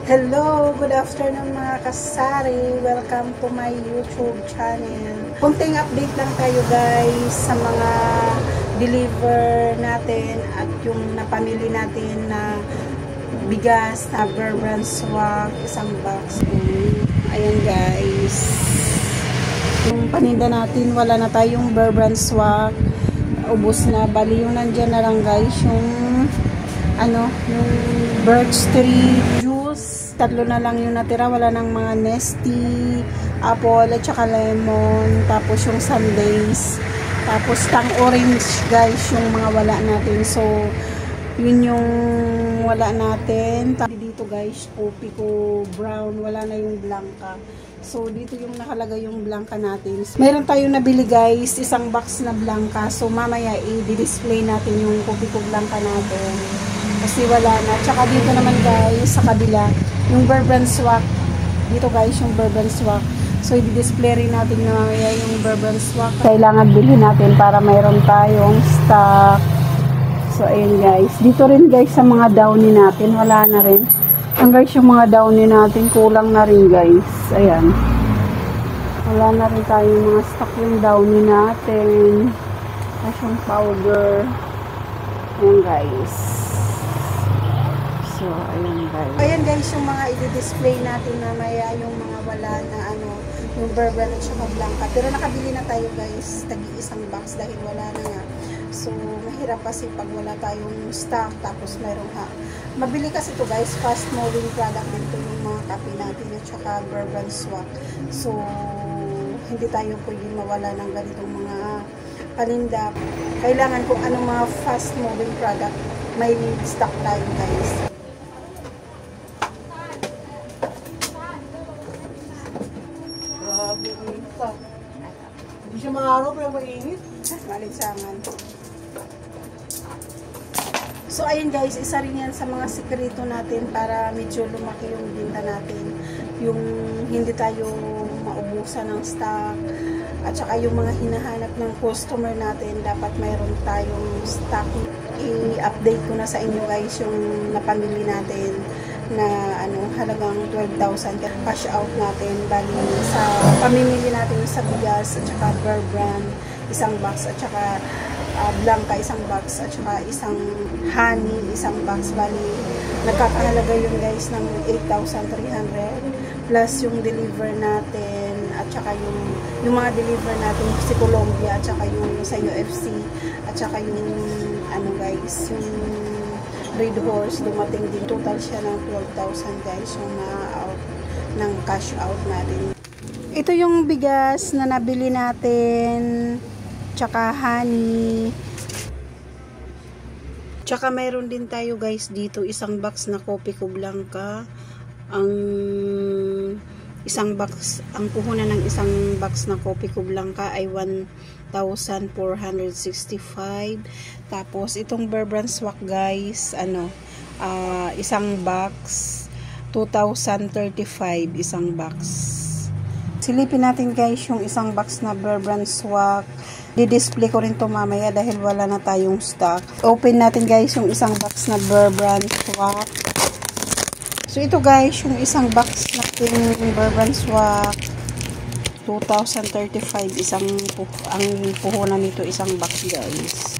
Hello, good afternoon mga kasari. Welcome to my YouTube channel. Kunting update lang tayo guys sa mga deliver natin at yung napamili natin na bigas na Bear Brand swak, isang box. Ayan guys. Yung paninda natin, wala na tayong Bear Brand swak. Ubos na. Bali yung nandyan na lang guys, yung yung birch tree juice. Tatlo na lang yung natira. Wala nang mga nesty, apple, at saka lemon. Tapos yung sundaes. Tapos tang orange guys, yung mga wala natin. So, yun yung wala natin. Dito guys, kopi ko brown. Wala na yung blanca. So, dito yung nakalagay yung blanca natin. Meron tayong nabili guys, isang box na blanca. So, mamaya i-display natin yung kopi ko blanca natin. Kasi wala na. Tsaka dito naman guys, sa kabila, yung Bear Brand swak. Dito guys, yung Bear Brand swak. So, i-display rin natin na mamaya yung Bear Brand swak. Kailangan bilhin natin para mayroon tayong stock. So, ayun guys. Dito rin guys, sa mga downy natin, wala na rin. Ang guys, yung mga downy natin, kulang na rin guys. Ayan. Wala na rin tayong mga stock yung downy natin. Tapos yung powder. Ayan guys. So, ayan guys. Ayan guys, yung mga i-display natin na maya, yung mga wala na yung Bear Brand at saka blanca. Pero nakabili na tayo guys, tagi-isang box dahil wala na nga. So, mahirap kasi pag wala tayong stock, tapos meron mabili kasi to guys, fast moving product dito yung mga kape natin at saka Bear Brand swak. So, hindi tayo pwedeng mawala ng ganitong mga paninda. Kailangan kung anong mga fast moving product, may stock tayo guys. Grabe init. Hindi siya maaraw pero mainit. Maligsangan. So, ayun guys, isa rin yan sa mga sikreto natin para medyo lumaki yung binta natin. Yung hindi tayo maubusan ng stock. At saka yung mga hinahanap ng customer natin, dapat mayroon tayong stock. I-update ko na sa inyo guys yung napamili natin na halagang 12,000 cash out natin. Bali sa pamimili natin sa bigas at saka Bear Brand, isang box at saka blanca, isang box, at saka isang honey, isang box. Bali, nagkakahalaga yun guys ng 8,300 plus yung deliver natin at saka yung mga deliver natin sa Colombia at saka yung sa UFC at saka yung guys, yung Red Horse, dumating din. Total siya ng 12,000 guys yung na-out ng cash out natin. Ito yung bigas na nabili natin, tsaka honey. Tsaka mayroon din tayo guys dito isang box na kopi ko blanca. Ang isang box, ang puhunan ng isang box na kopi ko blanca ay 1,465. Tapos itong Bear Brand swak guys, isang box 2,035 isang box. Silipin natin guys yung isang box na Bear Brand swak. Di-display ko rin to mamaya dahil wala na tayong stock. Open natin guys yung isang box na Bear Brand swak. So ito guys, yung isang box natin Bear Brand swak 2,035 ang puhunan nito isang box guys.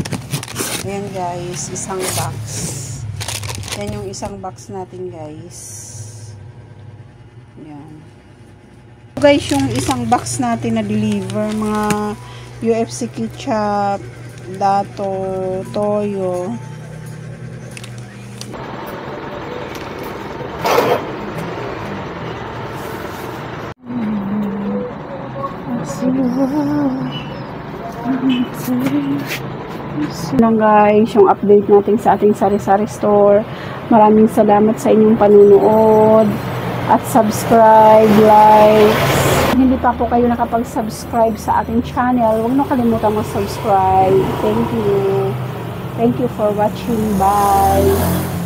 Ayan guys, isang box. Yan yung isang box natin guys. Ayan. So guys, yung isang box natin na deliver, mga UFC ketchup, dato, toyo. Lang guys, yung update natin sa ating sari-sari store. Maraming salamat sa inyong panunood at subscribe, likes. Hindi pa po kayo nakapag-subscribe sa ating channel, huwag na kalimutan mag-subscribe. Thank you for watching. Bye.